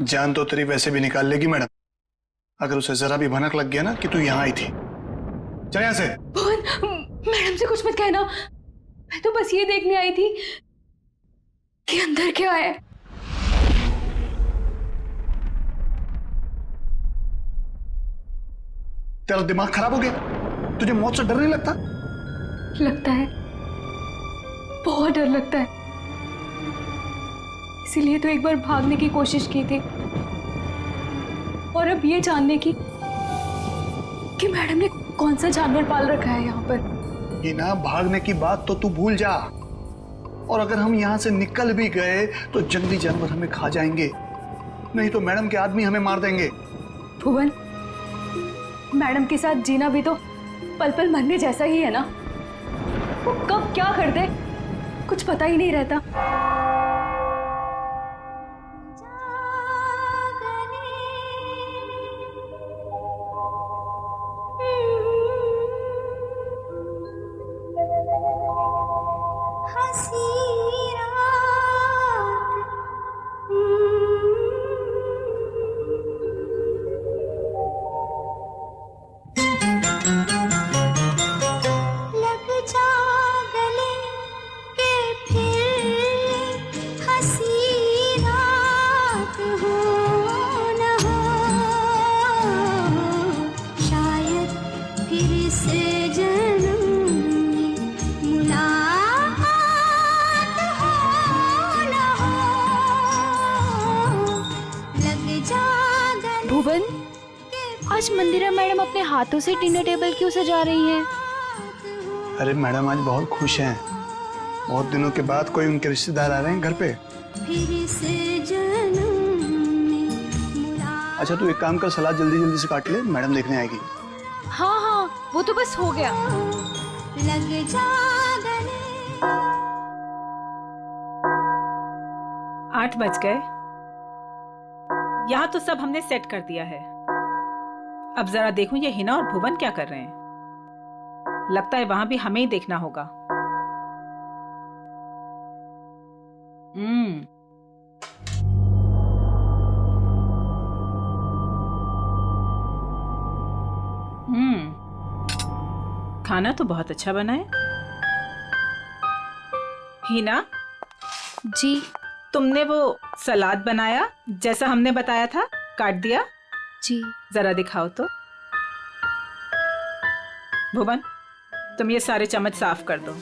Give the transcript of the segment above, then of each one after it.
जान तो तेरी वैसे भी निकाल लेगी मैडम, अगर उसे जरा भी भनक लग गया ना कि तू यहाँ आई थी। चल यहाँ से। मैडम से कुछ मत कहना, मैं तो बस ये देखने आई थी कि अंदर क्या है। तेरा दिमाग खराब हो गया? तुझे मौत से डर नहीं लगता? लगता है, बहुत डर लगता है। इसीलिए तो एक बार भागने की कोशिश की थी, और अब ये जानने की कि मैडम ने कौन सा जानवर पाल रखा है यहाँ पर। ये ना, भागने की बात तो तू भूल जा, और अगर हम यहाँ से निकल भी गए तो जंगली जानवर हमें खा जाएंगे, नहीं तो मैडम के आदमी हमें मार देंगे। भुवन, मैडम के साथ जीना भी तो पल पल मरने जैसा ही है ना। वो कब क्या कर दे कुछ पता ही नहीं रहता। भुवन, आज मंदिरा मैडम अपने हाथों से डिनर टेबल क्यों सजा रही हैं? अरे मैडम आज बहुत खुश हैं, बहुत दिनों के बाद कोई उनके रिश्तेदार आ रहे हैं घर पे। अच्छा तू एक काम कर, सलाद जल्दी जल्दी से काट ले, मैडम देखने आएगी। हाँ हाँ, वो तो बस हो गया। 8 बज गए। यहाँ तो सब हमने सेट कर दिया है। अब जरा देखूं ये हिना और भुवन क्या कर रहे हैं। लगता है वहां भी हमें ही देखना होगा। खाना तो बहुत अच्छा बना है। हिना जी, तुमने वो सलाद बनाया जैसा हमने बताया था, काट दिया? जी। जरा दिखाओ तो। भुवन, तुम ये सारे चम्मच साफ कर दो।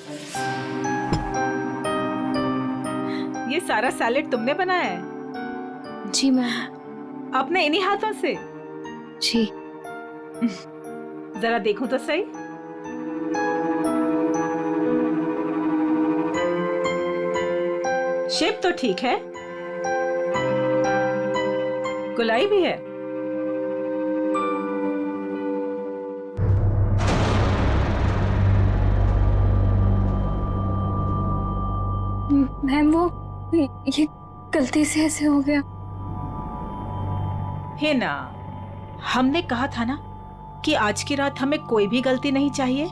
ये सारा सैलेड तुमने बनाया है? जी मैम। अपने इन्हीं हाथों से? जी। जरा देखूं तो सही। शेप तो ठीक है, गुलाई भी है। मैम वो ये गलती से ऐसे हो गया। है ना, हमने कहा था ना कि आज की रात हमें कोई भी गलती नहीं चाहिए।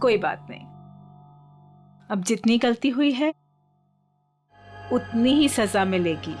कोई बात नहीं, अब जितनी गलती हुई है उतनी ही सजा मिलेगी।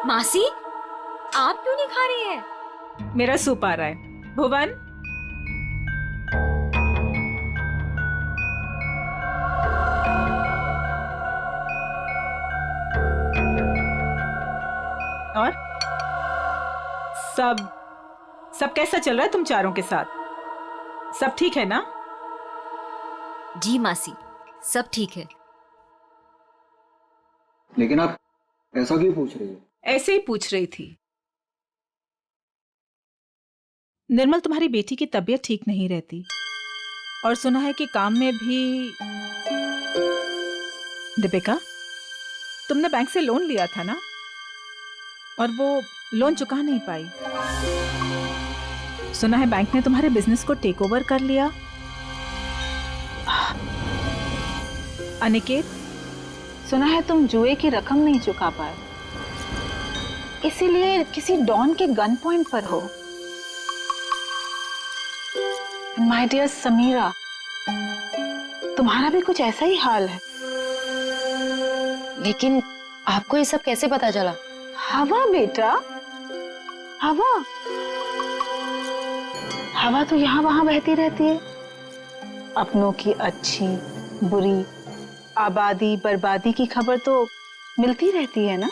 मासी, आप क्यों नहीं खा रही हैं? मेरा सूप आ रहा है। भुवन, और सब कैसा चल रहा है तुम चारों के साथ? सब ठीक है ना? जी मासी, सब ठीक है। लेकिन आप ऐसा क्यों पूछ रही हो? ऐसे ही पूछ रही थी। निर्मल, तुम्हारी बेटी की तबीयत ठीक नहीं रहती और सुना है कि काम में भी दीपिका, तुमने बैंक से लोन लिया था ना, और वो लोन चुका नहीं पाई। सुना है बैंक ने तुम्हारे बिजनेस को टेक ओवर कर लिया। अनिकेत, सुना है तुम जुए की रकम नहीं चुका पाए, इसीलिए किसी डॉन के गन पॉइंट पर हो। माय डियर समीरा, तुम्हारा भी कुछ ऐसा ही हाल है। लेकिन आपको ये सब कैसे पता चला? हवा बेटा, हवा हवा तो यहाँ वहां बहती रहती है। अपनों की अच्छी बुरी आबादी बर्बादी की खबर तो मिलती रहती है ना।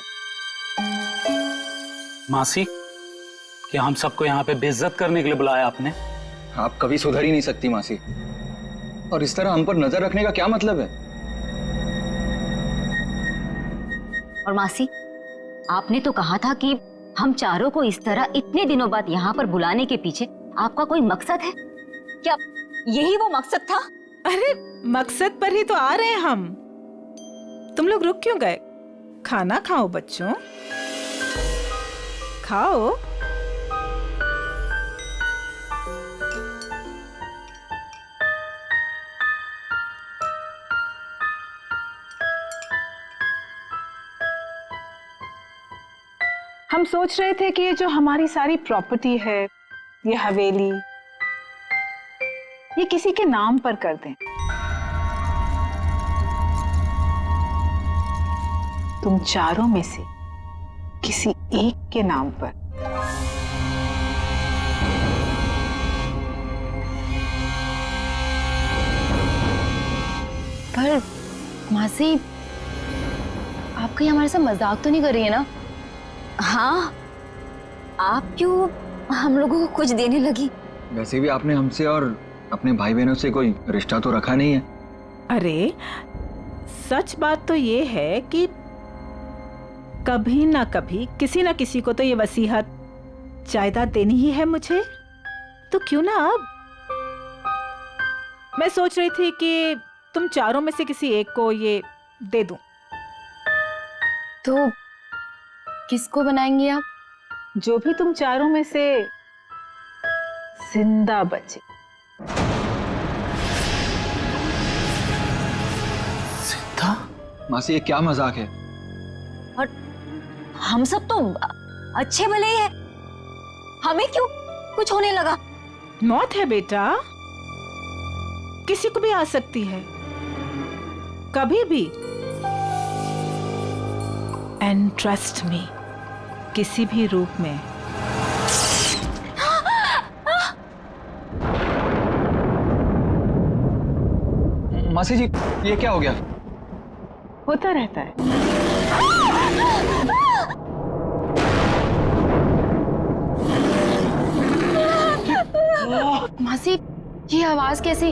मासी, क्या हम सबको यहाँ पे बेइज्जत करने के लिए बुलाया आपने? आप कभी सुधर ही नहीं सकती मासी, और इस तरह हम पर नजर रखने का क्या मतलब है? और मासी, आपने तो कहा था कि हम चारों को इस तरह इतने दिनों बाद यहाँ पर बुलाने के पीछे आपका कोई मकसद है क्या? यही वो मकसद था? अरे मकसद पर ही तो आ रहे हैं हम। तुम लोग रुक क्यों गए? खाना खाओ बच्चों, खाओ। हम सोच रहे थे कि ये जो हमारी सारी प्रॉपर्टी है, ये हवेली, ये किसी के नाम पर कर दें। तुम चारों में से किसी एक के नाम पर। पर मासी, आप कहीं हमारे साथ मजाक तो नहीं कर रही है ना? हाँ, आप क्यों हम लोगों को कुछ देने लगी? वैसे भी आपने हमसे और अपने भाई बहनों से कोई रिश्ता तो रखा नहीं है। अरे सच बात तो ये है कि कभी ना कभी किसी ना किसी को तो ये वसीयत जायदाद देनी ही है मुझे, तो क्यों ना अब। मैं सोच रही थी कि तुम चारों में से किसी एक को ये दे दूं। तो किसको बनाएंगी आप? जो भी तुम चारों में से जिंदा बचे। सीता? मासी, ये क्या मजाक है? और हम सब तो अच्छे भले ही है, हमें क्यों कुछ होने लगा? मौत है बेटा, किसी को भी आ सकती है, कभी भी। एंड ट्रस्ट मी, किसी भी रूप में। मासी जी, ये क्या हो गया? होता रहता है। मासी, ये आवाज कैसी?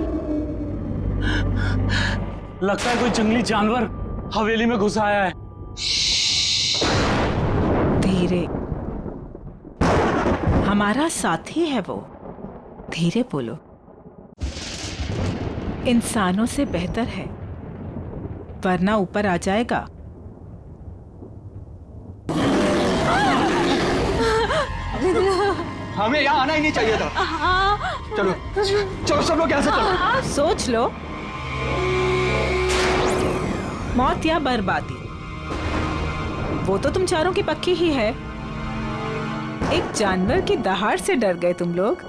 लगता है कोई जंगली जानवर हवेली में घुस आया है। धीरे, हमारा साथी है वो। धीरे बोलो, इंसानों से बेहतर है, वरना ऊपर आ जाएगा। हमें यहाँ आना ही नहीं चाहिए था। चलो चलो, सब लोग यहाँ से चलो। सोच लो, मौत या बर्बादी, वो तो तुम चारों की पक्की ही है। एक जानवर की दहाड़ से डर गए तुम लोग।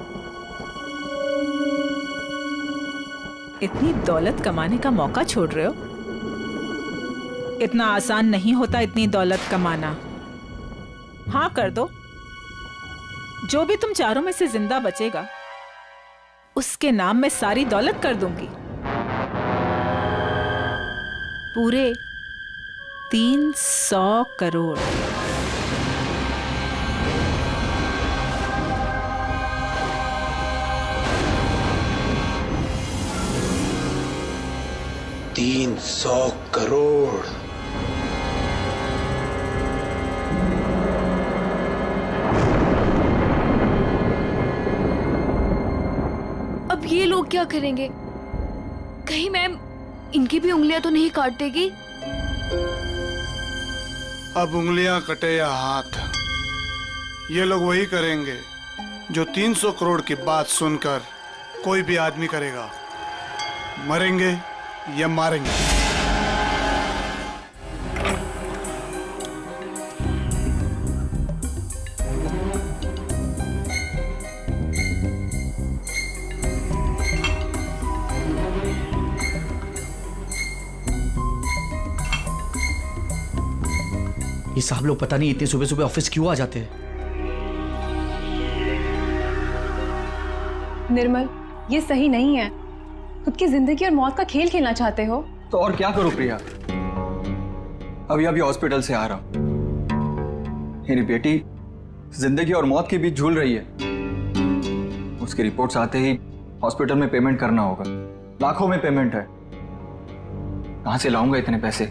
इतनी दौलत कमाने का मौका छोड़ रहे हो। इतना आसान नहीं होता इतनी दौलत कमाना। हाँ कर दो, जो भी तुम चारों में से जिंदा बचेगा उसके नाम में सारी दौलत कर दूंगी। पूरे 300 करोड़। $300 करोड़। अब ये लोग क्या करेंगे? कहीं मैम इनकी भी उंगलियां तो नहीं काट देगी? अब उंगलियां कटे या हाथ, ये लोग वही करेंगे जो 300 करोड़ की बात सुनकर कोई भी आदमी करेगा। मरेंगे या मारेंगे। ये साहब लोग पता नहीं इतने सुबह सुबह ऑफिस क्यों आ जाते हैं। निर्मल, ये सही नहीं है। खुद की जिंदगी और मौत का खेल खेलना चाहते हो? तो और क्या करूं प्रिया, अभी हॉस्पिटल से आ रहा हूं। मेरी बेटी जिंदगी और मौत के बीच झूल रही है। उसकी रिपोर्ट्स आते ही हॉस्पिटल में पेमेंट करना होगा। लाखों में पेमेंट है, कहां से लाऊंगा इतने पैसे?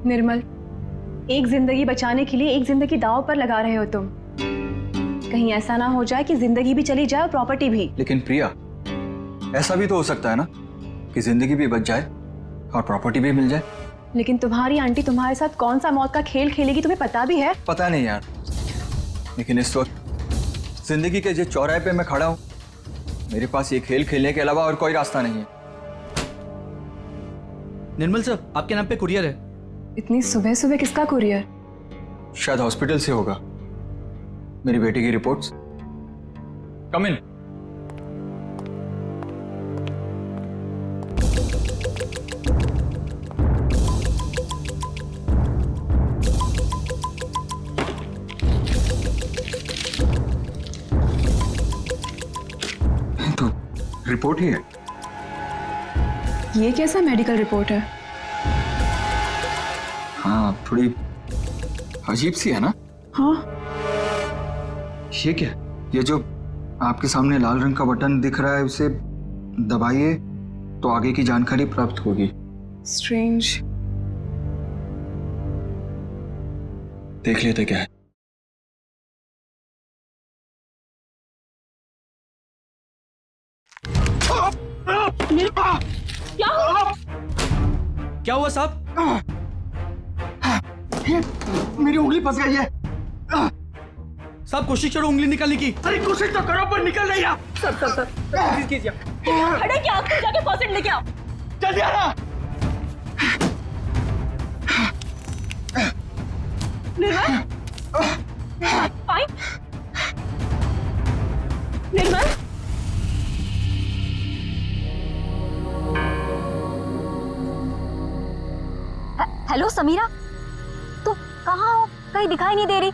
निर्मल, एक जिंदगी बचाने के लिए एक जिंदगी दांव पर लगा रहे हो तुम। कहीं ऐसा ना हो जाए कि जिंदगी भी चली जाए और प्रॉपर्टी भी। लेकिन प्रिया, ऐसा भी तो हो सकता है ना कि जिंदगी भी बच जाए और प्रॉपर्टी भी मिल जाए। लेकिन तुम्हारी आंटी तुम्हारे साथ कौन सा मौत का खेल खेलेगी तुम्हें पता भी है? पता नहीं यार, लेकिन इस वक्त जिंदगी के जिस चौराहे पे मैं खड़ा हूं, मेरे पास ये खेल खेलने के अलावा और कोई रास्ता नहीं है। निर्मल सर, आपके नाम पे कुरियर है। इतनी सुबह सुबह किसका कुरियर? शायद हॉस्पिटल से होगा। मेरी बेटी की रिपोर्ट्स। कम इन। तो रिपोर्ट ही है। ये कैसा मेडिकल रिपोर्ट है? हाँ, थोड़ी अजीब सी है ना? हाँ। ये क्या? ये जो आपके सामने लाल रंग का बटन दिख रहा है, उसे दबाइए तो आगे की जानकारी प्राप्त होगी। स्ट्रेंज। देख लेते क्या है। क्या हुआ साहब? मेरी उंगली फंस गई है। साहब कोशिश करो उंगली निकालने की। अरे कोशिश तो करो पर निकल नहीं रहा। सर प्लीज कीजिए। खड़े क्या? आप जाके फर्स्ट लेके आओ। जल्दी आना। निर्मल, फाइन। निर्मल, हेलो समीरा, तुम कहाँ हो? कहीं दिखाई नहीं दे रही।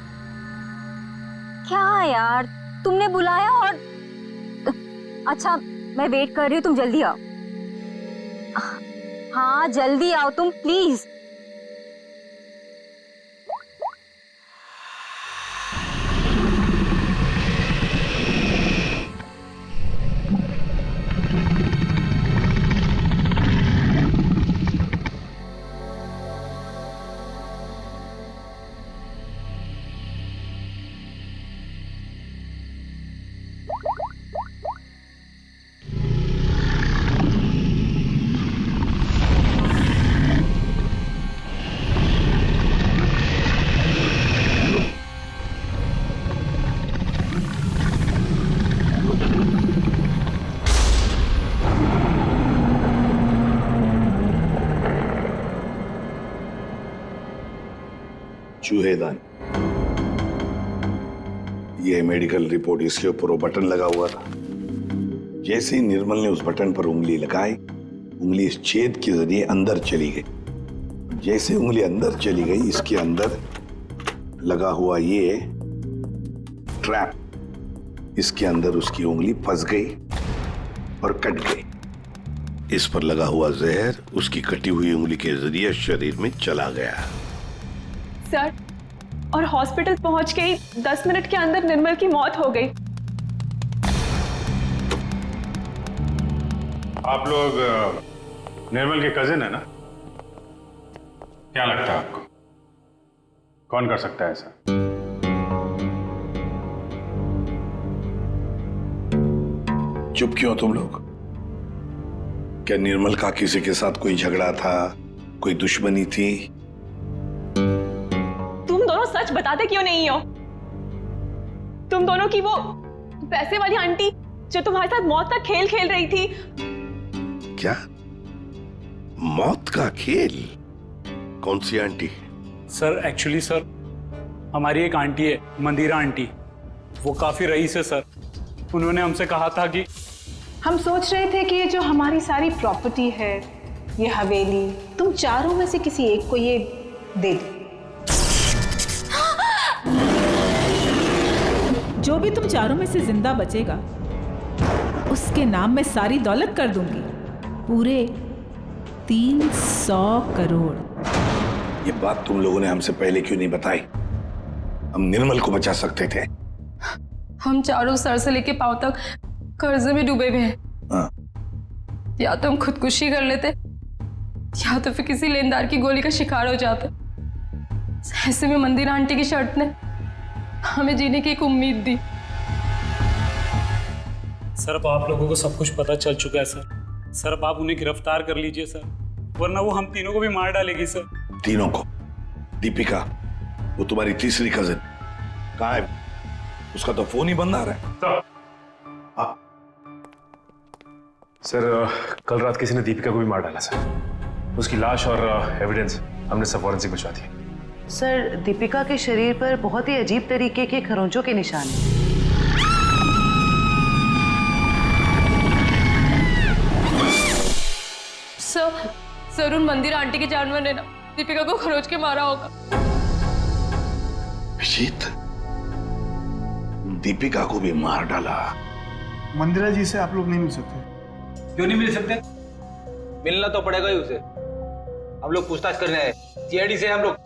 क्या यार, तुमने बुलाया और अच्छा मैं वेट कर रही हूँ, तुम जल्दी आओ। हाँ जल्दी आओ तुम प्लीज। चूहेदान, यह मेडिकल रिपोर्ट, इसके ऊपर वो बटन लगा हुआ था। जैसे ही निर्मल ने उस बटन पर उंगली लगाई, उंगली इस छेद के जरिए अंदर चली गई। जैसे उंगली अंदर चली गई, इसके अंदर लगा हुआ ये ट्रैप, इसके अंदर उसकी उंगली फंस गई और कट गई। इस पर लगा हुआ जहर उसकी कटी हुई उंगली के जरिए शरीर में चला गया। सर, और हॉस्पिटल पहुंच के ही 10 मिनट के अंदर निर्मल की मौत हो गई। आप लोग निर्मल के कजिन है ना? क्या लगता है आपको कौन कर सकता है ऐसा? चुप क्यों तुम लोग? क्या निर्मल का किसी के साथ कोई झगड़ा था, कोई दुश्मनी थी? तुम दोनों सच बताते क्यों नहीं हो? तुम दोनों की वो पैसे वाली आंटी जो तुम्हारे साथ मौत का खेल खेल रही थी। क्या मौत का खेल? कौन सी आंटी? सर एक्चुअली सर हमारी एक आंटी है, मंदिरा आंटी, वो काफी रईस है सर। उन्होंने हमसे कहा था कि हम सोच रहे थे कि ये जो हमारी सारी प्रॉपर्टी है, ये हवेली, तुम चारों में से किसी एक को ये दे दो। जो भी तुम चारों में से जिंदा बचेगा उसके नाम में सारी दौलत कर दूंगी, पूरे 300 करोड़। ये बात तुम लोगों ने हमसे पहले क्यों नहीं बताई? हम निर्मल को बचा सकते थे। हम चारों सर से लेके पांव तक कर्जे में डूबे हुए हैं। हाँ। या तो हम खुदकुशी कर लेते या तो फिर किसी लेनदार की गोली का शिकार हो जाते। ऐसे में मंदिर आंटी की शर्त ने हमें जीने की एक उम्मीद दी। सर अब आप लोगों को सब कुछ पता चल चुका है सर। सर अब आप उन्हें गिरफ्तार कर लीजिए सर, वरना वो हम तीनों को भी मार डालेगी सर। तीनों को? दीपिका, वो तुम्हारी तीसरी कजिन कहाँ है? उसका तो फोन ही बंद आ रहा है। सर कल रात किसी ने दीपिका को भी मार डाला सर। उसकी लाश और एविडेंस हमने सब फॉरेंसिक भिजवा दिए। सर दीपिका के शरीर पर बहुत ही अजीब तरीके के खरोंचों के निशान हैं। सर उन मंदिर आंटी के जानवर ने ना दीपिका को खरोच के मारा होगा। अभिजीत, दीपिका को भी मार डाला? मंदिरा जी से आप लोग नहीं मिल सकते? क्यों नहीं मिल सकते? मिलना तो पड़ेगा ही उसे। हम लोग पूछताछ करने आए, सीआईडी से हम लोग।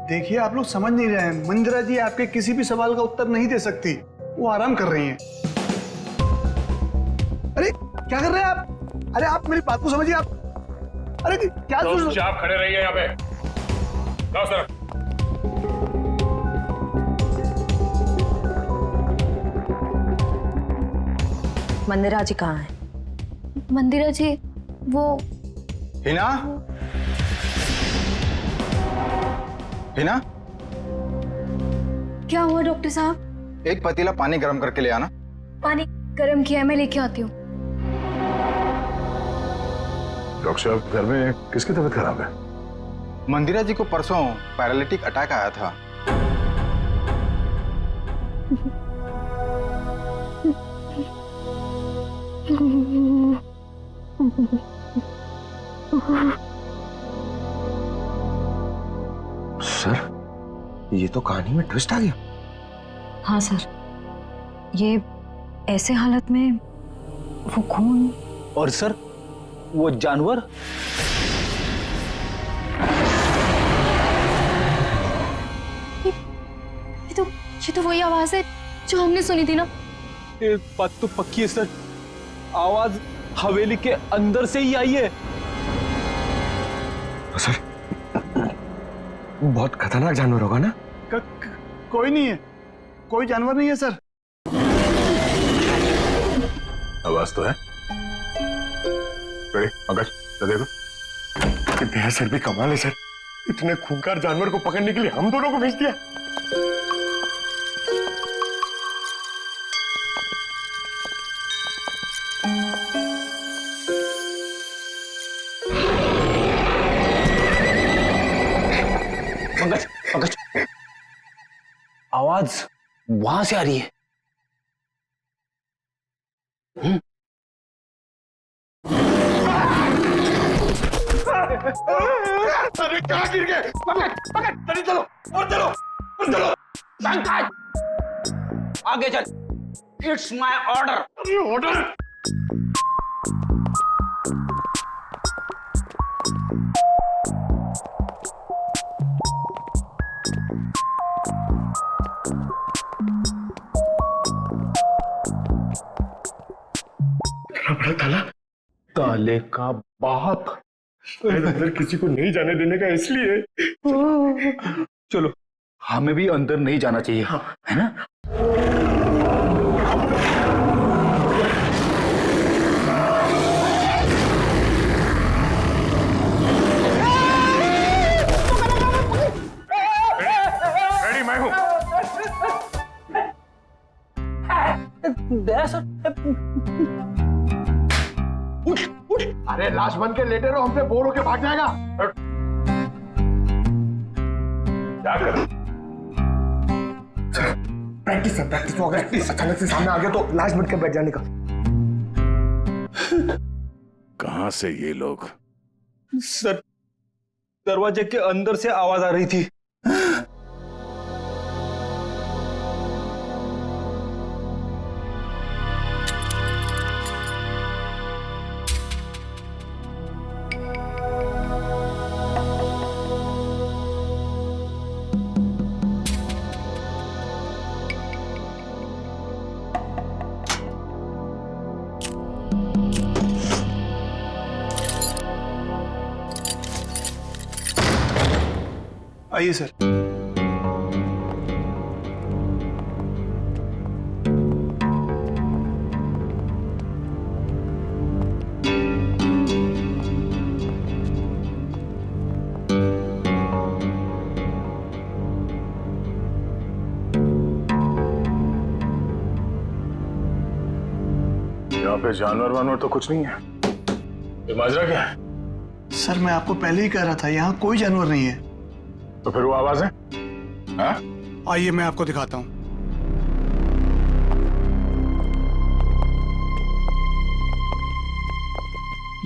देखिए आप लोग समझ नहीं रहे हैं, मंदिरा जी आपके किसी भी सवाल का उत्तर नहीं दे सकती, वो आराम कर रही हैं। अरे क्या कर रहे हैं आप? अरे आप मेरी बात को समझिए। आप अरे क्या आप खड़े रहिए यहाँ पे। जाओ सर। मंदिरा जी कहाँ है? मंदिरा जी वो हिना, हिना, क्या हुआ डॉक्टर साहब? एक पतीला पानी गर्म करके ले आना। पानी गर्म किया है, मैं लेके आती हूँ। डॉक्टर साहब घर में किसकी तबीयत खराब है? मंदिरा जी को परसों पैरालिटिक अटैक आया था। सर ये तो कहानी में ट्विस्ट आ गया। हाँ सर, ये ऐसे हालत में वो खून। और सर वो जानवर? ये तो वही आवाज है जो हमने सुनी थी ना। एक बात तो पक्की है सर, आवाज हवेली के अंदर से ही आई है। सर बहुत खतरनाक जानवर होगा ना? कोई नहीं है, कोई जानवर नहीं है सर। आवाज तो है। पंकज देखो। दया सर भी कमाल है सर, इतने खूंखार जानवर को पकड़ने के लिए हम दोनों को भेज दिया। पंकज, पंकज, आवाज वहां से आ रही है। अरे कहाँ गिर गए? पकड़ पकड़, जल्दी चलो और चलो और चलो। पंकज आगे चल, इट्स माय ऑर्डर। ऑर्डर? बड़ा ताला? ताले का बाप अंदर किसी को नहीं जाने देने का इसलिए। चलो हमें भी अंदर नहीं जाना चाहिए, है ना? दया सर। उठ उठ, अरे लाश बन के लेटे रहो, हमसे बोर होके भाग जाएगा। क्या कर प्रैक्टिस है, प्रैक्टिस। अगर अचानक से सामने आ गया तो लाश बन के बैठ जाने का। कहां से ये लोग? सर, दरवाजे के अंदर से आवाज आ रही थी। आइए सर। यहाँ पे जानवर वानवर तो कुछ नहीं है। ये माजरा क्या है? सर मैं आपको पहले ही कह रहा था, यहाँ कोई जानवर नहीं है। तो फिर वो आवाज है? हाँ? आइए मैं आपको दिखाता हूं।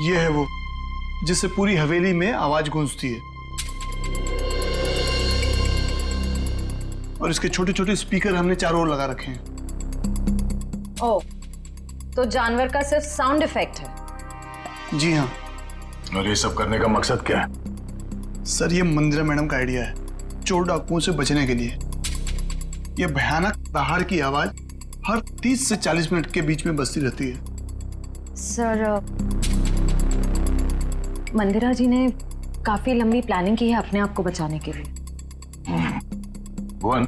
ये है वो जिससे पूरी हवेली में आवाज गूंजती है, और इसके छोटे छोटे स्पीकर हमने चारों ओर लगा रखे हैं। ओह, तो जानवर का सिर्फ साउंड इफेक्ट है? जी हाँ। और ये सब करने का मकसद क्या है? सर ये मंदिरा मैडम का आइडिया है, चोर डाकुओं से बचने के लिए। ये भयानक दहाड़ की आवाज हर 30 से 40 मिनट के बीच में बजती रहती है। सर, मंदिरा जी ने काफी लंबी प्लानिंग की है अपने आप को बचाने के लिए। भुवन,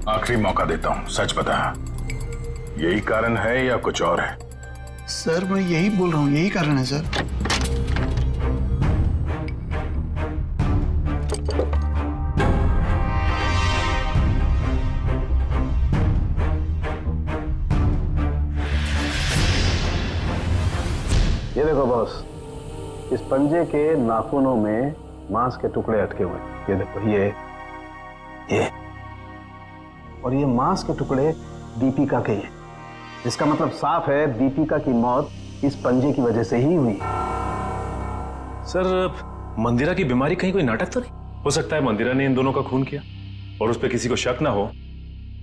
आखिरी मौका देता हूं, सच बता, यही कारण है या कुछ और है? सर मैं यही बोल रहा हूँ, यही कारण है सर। ये देखो बॉस, इस पंजे के नाखूनों में मांस के टुकड़े अटके हुए। ये देखो, ये और ये मांस के टुकड़े दीपिका के हैं। इसका मतलब साफ है दीपिका की मौत इस पंजे की वजह से ही हुई। सर, मंदिरा की बीमारी कहीं कोई नाटक तो नहीं? हो सकता है मंदिरा ने इन दोनों का खून किया और उस पर किसी को शक ना हो,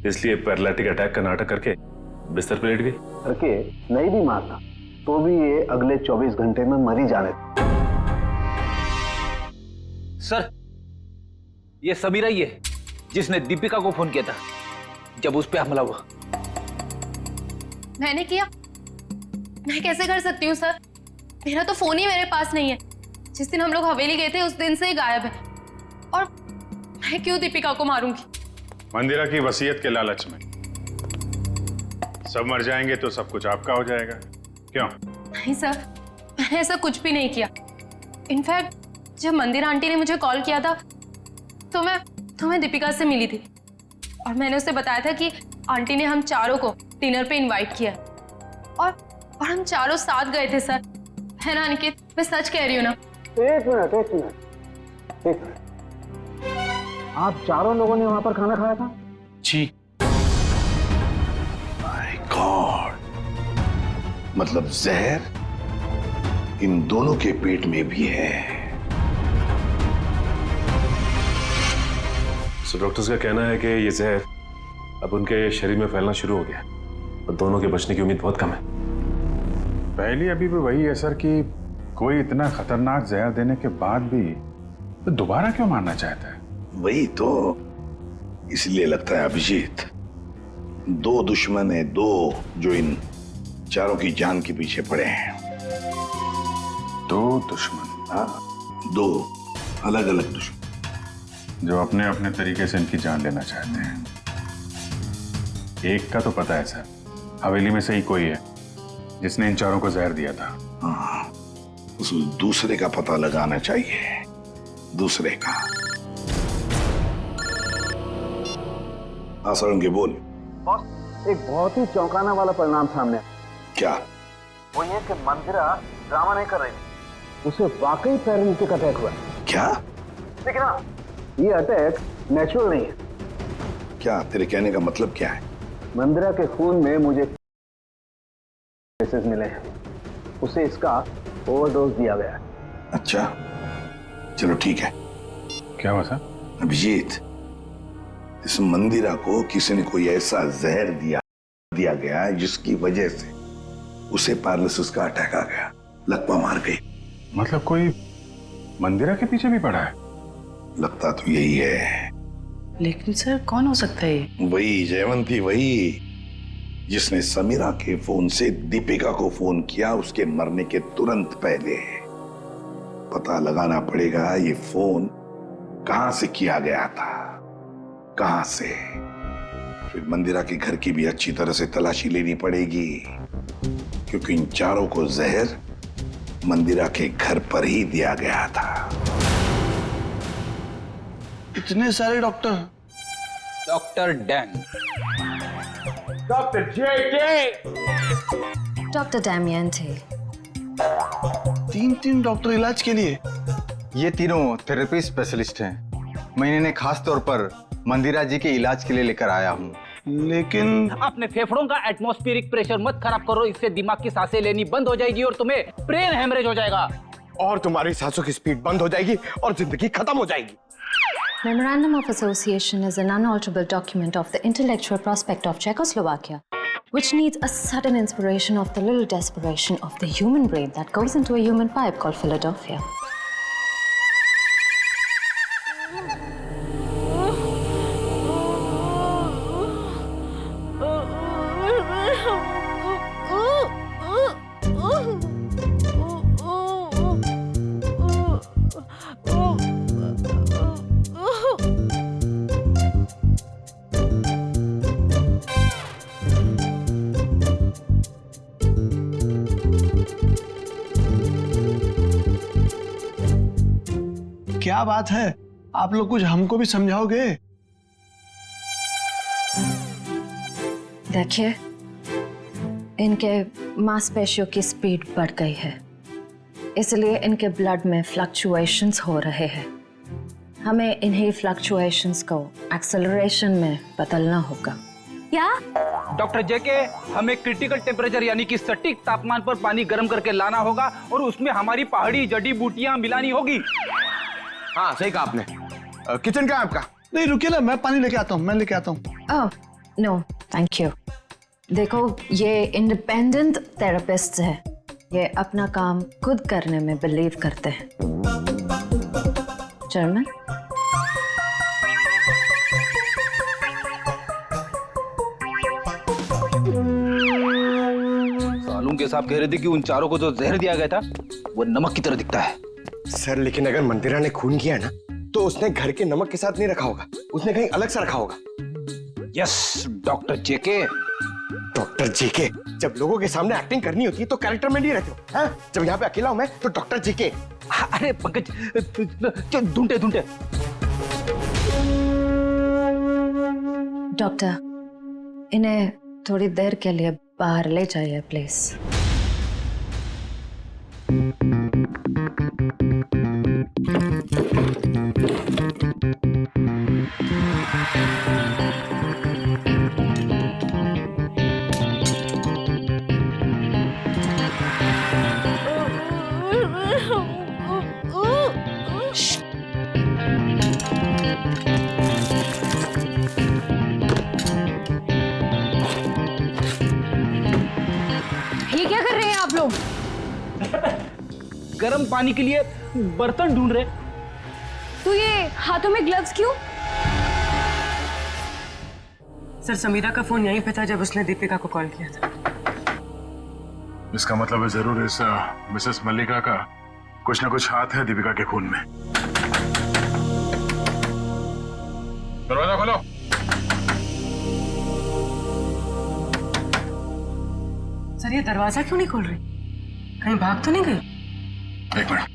इसलिए पैरालिटिक अटैक का नाटक करके बिस्तर पर लेट गई। करके नहीं भी मारता तो भी ये अगले 24 घंटे में मरी जाने। सर, ये समीरा ही है जिसने दीपिका को फोन किया था जब उस पे हमला हुआ। मैंने किया? मैं कैसे कर सकती हूँ सर? मेरा तो फोन ही मेरे पास नहीं है। जिस दिन हम लोग हवेली गए थे उस दिन से ही गायब है। और मैं क्यों दीपिका को मारूंगी? मंदिरा की वसीयत के लालच में सब मर जाएंगे तो सब कुछ आपका हो जाएगा, क्यों? नहीं सर, मैंने ऐसा कुछ भी नहीं किया। इनफैक्ट जब मंदिरा आंटी ने मुझे कॉल किया था तो मैं दीपिका से मिली थी और मैंने उसे बताया था कि आंटी ने हम चारों को डिनर पे इनवाइट किया और हम चारों साथ गए थे सर। है ना अंकित? मैं सच कह रही हूँ ना? एक मिनट, आप चारों लोगों ने वहां पर खाना खाया था? जी। माय गॉड, मतलब जहर इन दोनों के पेट में भी है। सो डॉक्टर्स का कहना है कि ये जहर अब उनके शरीर में फैलना शुरू हो गया और दोनों के बचने की उम्मीद बहुत कम है। पहली अभी भी वही है सर कि कोई इतना खतरनाक जहर देने के बाद भी तो दोबारा क्यों मारना चाहता है? वही तो, इसलिए लगता है अभिजीत, दो दुश्मन है, दो जो इन चारों की जान के पीछे पड़े हैं। दो दुश्मन? हाँ, दो अलग अलग दुश्मन जो अपने अपने तरीके से इनकी जान लेना चाहते हैं। एक का तो पता है सर, हवेली में से ही कोई है जिसने इन चारों को जहर दिया था। हाँ, उस दूसरे का पता लगाना चाहिए, दूसरे का। हाँ सर, उनके बोल। बॉस, एक बहुत ही चौंकाना वाला परिणाम सामने आया। क्या? वो ये कि मंदिरा ड्रामा नहीं कर रही थी, उसे वाकई पैरालिटिक अटैक हुआ। क्या? लेकिन हाँ, ये अटैक नेचुरल नहीं है। क्या तेरे कहने का मतलब क्या है? मंदिरा के खून में मुझे केसेस मिले हैं, उसे इसका ओवरडोज दिया गया है। अच्छा, चलो ठीक है। क्या हुआ सर? अभिजीत, इस मंदिरा को किसी ने कोई ऐसा जहर दिया गया जिसकी वजह से उसे पैरालिसिस का अटैक आ गया, लकवा मार गई। मतलब कोई मंदिरा के पीछे भी पड़ा है? लगता तो यही है। लेकिन सर कौन हो सकता है ये? वही जयवंती, वही जिसने समीरा के फोन से दीपिका को फोन किया उसके मरने के तुरंत पहले। पता लगाना पड़ेगा ये फोन कहां से किया गया था, कहां से। फिर मंदिरा के घर की भी अच्छी तरह से तलाशी लेनी पड़ेगी, क्योंकि इन चारों को जहर मंदिरा के घर पर ही दिया गया था। इतने सारे डॉक्टर? Doctor dang. डॉक्टर जेके। डॉक्टर डैमियन थे। 3 डॉक्टर इलाज के लिए? ये तीनों थेरेपी स्पेशलिस्ट हैं। मैं इन्हें खास तौर पर मंदिरा जी के इलाज के लिए लेकर आया हूँ। लेकिन अपने फेफड़ों का एटमॉस्फेरिक प्रेशर मत खराब करो, इससे दिमाग की सांसें लेनी बंद हो जाएगी और तुम्हें ब्रेन हेमरेज हो जाएगा। और तुम्हारी सांसों की स्पीड बंद हो जाएगी और जिंदगी खत्म हो जाएगी। Memorandum of Association is an unalterable document of the intellectual prospect of Czechoslovakia, which needs a sudden inspiration of the little desperation of the human brain that goes into a human pipe called Philadelphia. क्या बात है, आप लोग कुछ हमको भी समझाओगे? देखिए, इनके मांसपेशियों की स्पीड बढ़ गई है, इसलिए इनके ब्लड में फ्लक्चुएशंस हो रहे हैं। हमें इन्हीं फ्लक्चुएशंस को एक्सेलरेशन में बदलना होगा। क्या? डॉक्टर जेके, हमें क्रिटिकल टेम्परेचर यानी कि सटीक तापमान पर पानी गर्म करके लाना होगा और उसमें हमारी पहाड़ी जड़ी बूटियां मिलानी होगी। हाँ सही कहा आपने। किचन का आपका? नहीं रुकिए ना, मैं पानी लेके आता हूँ, मैं लेके आता हूँ। Oh no thank you. देखो, ये इंडिपेंडेंट थेरेपिस्ट है, ये अपना काम खुद करने में बिलीव करते हैं। जर्मन? सालून के साहब कह रहे थे कि उन चारों को जो जहर दिया गया था वो नमक की तरह दिखता है। सर लेकिन अगर मंदिरा ने खून किया ना तो उसने घर के नमक के साथ नहीं रखा होगा, उसने कहीं अलग से रखा होगा। यस डॉक्टर जेके। डॉक्टर जेके, जब लोगों के सामने एक्टिंग करनी होती है तो कैरेक्टर में नहीं रहते हो, हाँ? जब यहाँ पे अकेला हूं मैं तो डॉक्टर जेके। अरे पंकज, ढूंढे ढूंढे। डॉक्टर, इन्हें थोड़ी देर के लिए बाहर ले जाइए प्लीज। ये क्या कर रहे हैं आप लोग? गर्म पानी के लिए बर्तन ढूंढ रहे। तो ये हाथों में ग्लव्स क्यों? सर समीरा का फोन यहीं पे था जब उसने दीपिका को कॉल किया था। इसका मतलब है जरूर इस मिसेस मल्लिका का कुछ ना कुछ हाथ है दीपिका के खून में। दरवाजा खोलो। सर ये दरवाजा क्यों नहीं खोल रही? कहीं भाग तो नहीं गई? एक मिनट।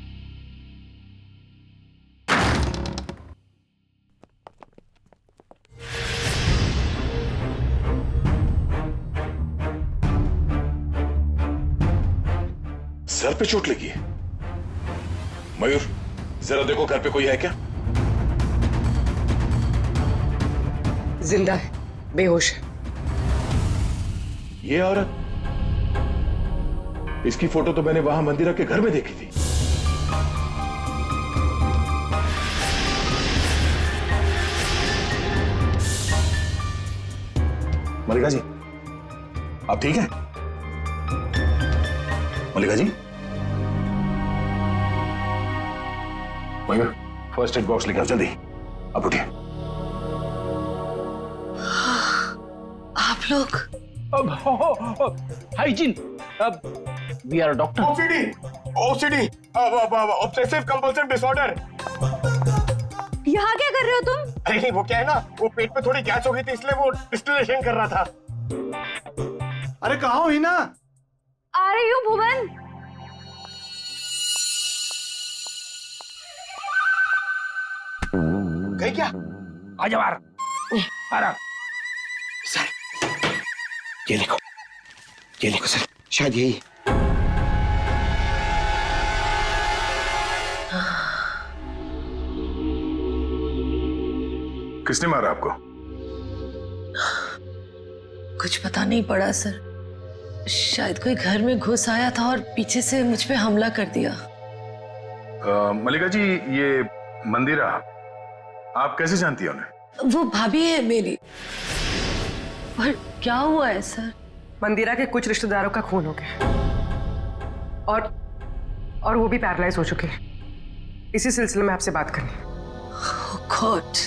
सर पे चोट लगी है। मयूर, जरा देखो घर पे कोई है क्या? जिंदा है, बेहोश है। ये औरत, इसकी फोटो तो मैंने वहां मंदिरा के घर में देखी थी। मल्लिका जी, आप ठीक हैं? Mallika ji, Mayur, first aid box लेकर आओ जल्दी। अब उठिए। आप लोग hygiene, we are doctor. OCD, obsessive compulsive disorder. यहाँ क्या कर रहे हो तुम? अरे नहीं, वो क्या है ना, वो पेट में थोड़ी गैस हो गई थी इसलिए वो डिस्टिलेशन कर रहा था। अरे कहाँ हो हिना? आ रही हूँ भुवन। गई क्या? आजा बाहर। आराम। सर, ये लिखो सर, शायद यही। किसने मारा आपको? कुछ पता नहीं पड़ा सर, शायद कोई घर में घुस आया था और पीछे से मुझ पे हमला कर दिया। मल्लिका जी, ये मंदिरा आप कैसे जानती हैं उन्हें? वो भाभी है मेरी। पर क्या हुआ है सर? मंदिरा के कुछ रिश्तेदारों का खून हो गया और वो भी पैरालाइज हो चुके हैं। इसी सिलसिले में आपसे बात करनी है। Oh God,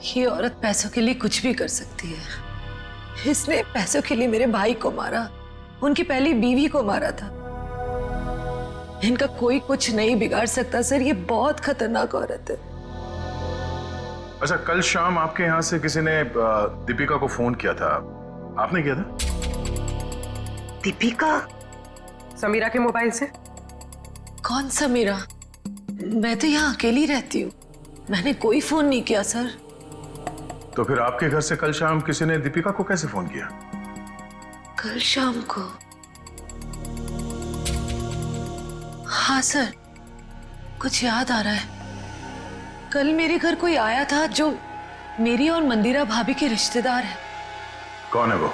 ये औरत पैसों के लिए कुछ भी कर सकती है। इसने पैसों के लिए मेरे भाई को मारा, उनकी पहली बीवी को मारा था। इनका कोई कुछ नहीं बिगाड़ सकता सर, ये बहुत खतरनाक औरत है। अच्छा, कल शाम आपके यहाँ से किसी ने दीपिका को फोन किया था, आपने किया था? दीपिका? समीरा के मोबाइल से। कौन समीरा? मैं तो यहाँ अकेली रहती हूँ, मैंने कोई फोन नहीं किया सर। तो फिर आपके घर से कल शाम किसी ने दीपिका को कैसे फोन किया? कल शाम को? हाँ सर, कुछ याद आ रहा है। कल मेरे घर कोई आया था जो मेरी और मंदिरा भाभी के रिश्तेदार है। कौन है वो?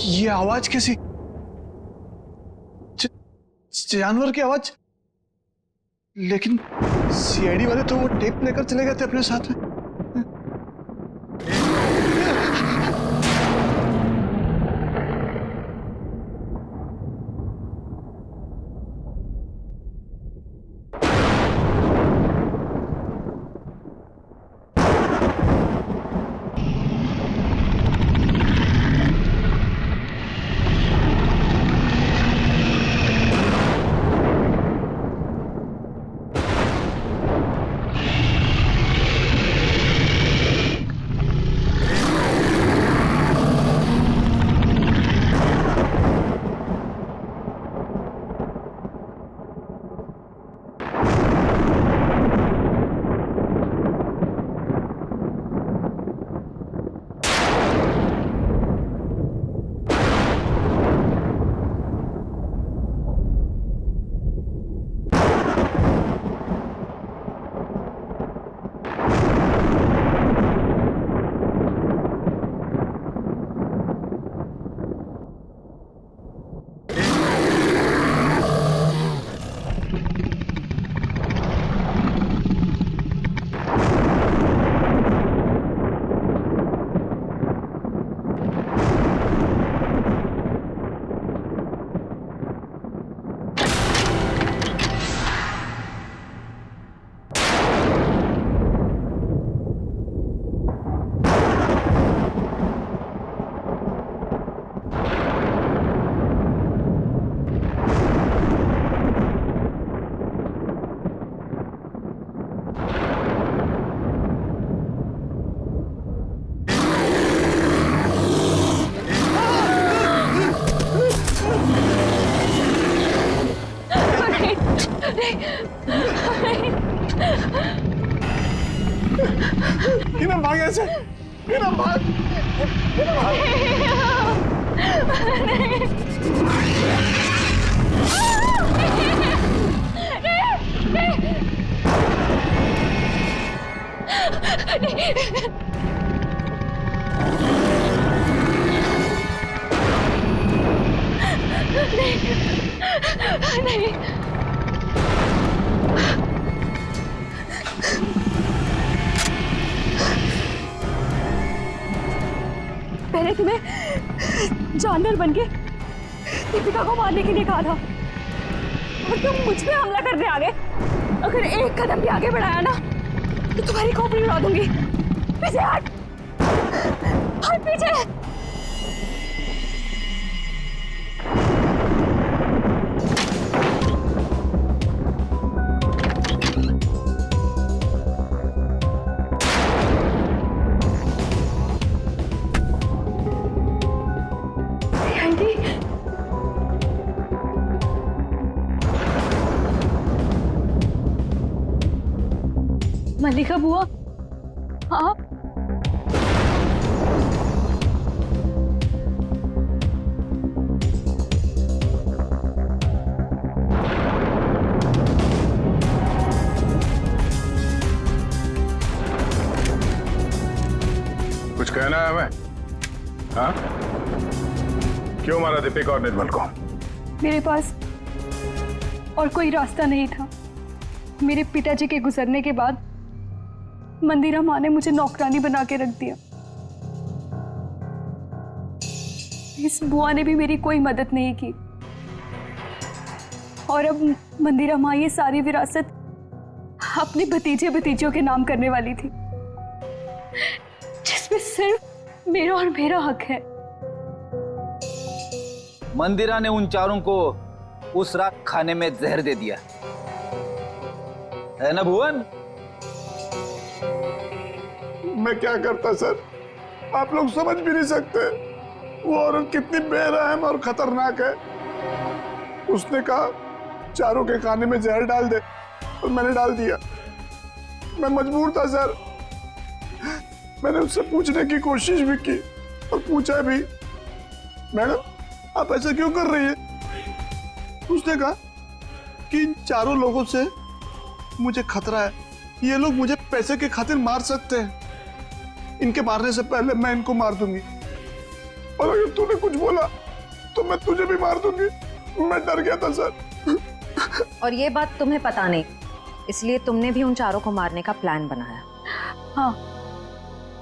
ये आवाज कैसी? जानवर की आवाज। लेकिन सीआईडी वाले तो वो टेप लेकर चले गए थे अपने साथ में। हीना भाग ऐसे, हीना भाग, हीना भाग। नहीं। मैंने तुम्हें जानवर बन के दीपिका को मारने के लिए कहा था और तुम मुझ पे हमला करने आ गए। अगर एक कदम भी आगे बढ़ाया ना तो तुम्हारी खोपड़ी उड़ा दूंगी। पीछे हट, हट पीछे। मल्लिका बुआ, आप? कुछ कहना है हमें? हाँ? क्यों मारा दीपिका और निर्मल को? मेरे पास और कोई रास्ता नहीं था। मेरे पिताजी के गुजरने के बाद मंदिरा माँ ने मुझे नौकरानी बना के रख दिया। इस बुआ ने भी मेरी कोई मदद नहीं की और अब मंदिरा माँ ये सारी विरासत अपने भतीजे भतीजियों के नाम करने वाली थी, जिसमें सिर्फ मेरा और मेरा हक है। मंदिरा ने उन चारों को उस रात खाने में जहर दे दिया है ना भुवन? मैं क्या करता सर, आप लोग समझ भी नहीं सकते वो औरत कितनी बेरहम और खतरनाक है। उसने कहा चारों के खाने में जहर डाल दे और मैंने डाल दिया। मैं मजबूर था सर। मैंने उससे पूछने की कोशिश भी की और पूछा भी, मैडम आप ऐसा क्यों कर रही है? उसने कहा कि इन चारों लोगों से मुझे खतरा है, ये लोग मुझे पैसे के खातिर मार सकते हैं। इनके मारने से पहले मैं इनको मार दूंगी और अगर तूने कुछ बोला तो मैं तुझे भी मार दूंगी। मैं डर गया था सर। और ये बात तुम्हें पता नहीं, इसलिए तुमने भी उन चारों को मारने का प्लान बनाया। हाँ।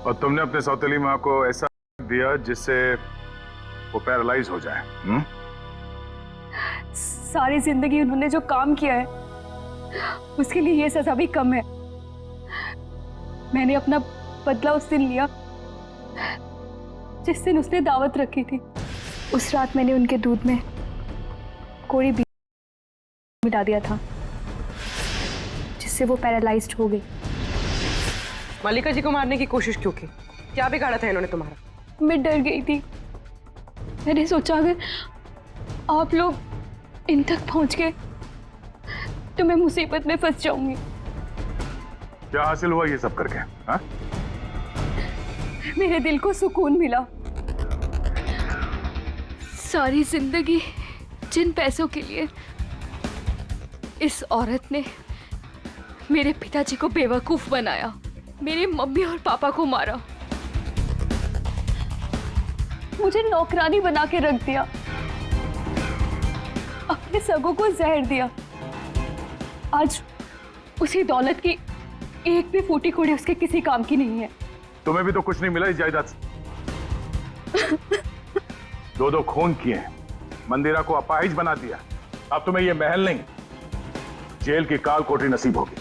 और तुमने अपने सौतेली माँ को ऐसा दिया जिससे वो पैरालाइज हो जाए। सारी जिंदगी उन्होंने जो काम किया है उसके लिए ये सजा भी कम है। मैंने अपना बदला उस दिन लिया जिस दिन उसने दावत रखी थी। उस रात मैंने उनके दूध में कोई बीज मिला दिया था जिससे वो पैरालाइज्ड हो गई। मल्लिका जी को मारने की कोशिश क्यों की? क्या बिगाड़ा था इन्होंने तुम्हारा? मैं डर गई थी। मैंने सोचा अगर आप लोग इन तक पहुंच गए तो मैं मुसीबत में फंस जाऊंगी। क्या हासिल हुआ ये सब करके? हाँ? मेरे दिल को सुकून मिला। सारी जिंदगी जिन पैसों के लिए इस औरत ने मेरे पिताजी को बेवकूफ बनाया, मेरे मम्मी और पापा को मारा, मुझे नौकरानी बना के रख दिया, अपने सगों को जहर दिया। आज उसी दौलत की एक भी फूटी कोड़ी उसके किसी काम की नहीं है। तुम्हें भी तो कुछ नहीं मिला इस जायदाद से। दो खून किए, मंदिरा को अपाहिज बना दिया। अब तुम्हें ये महल नहीं, जेल की काल कोठरी नसीब होगी।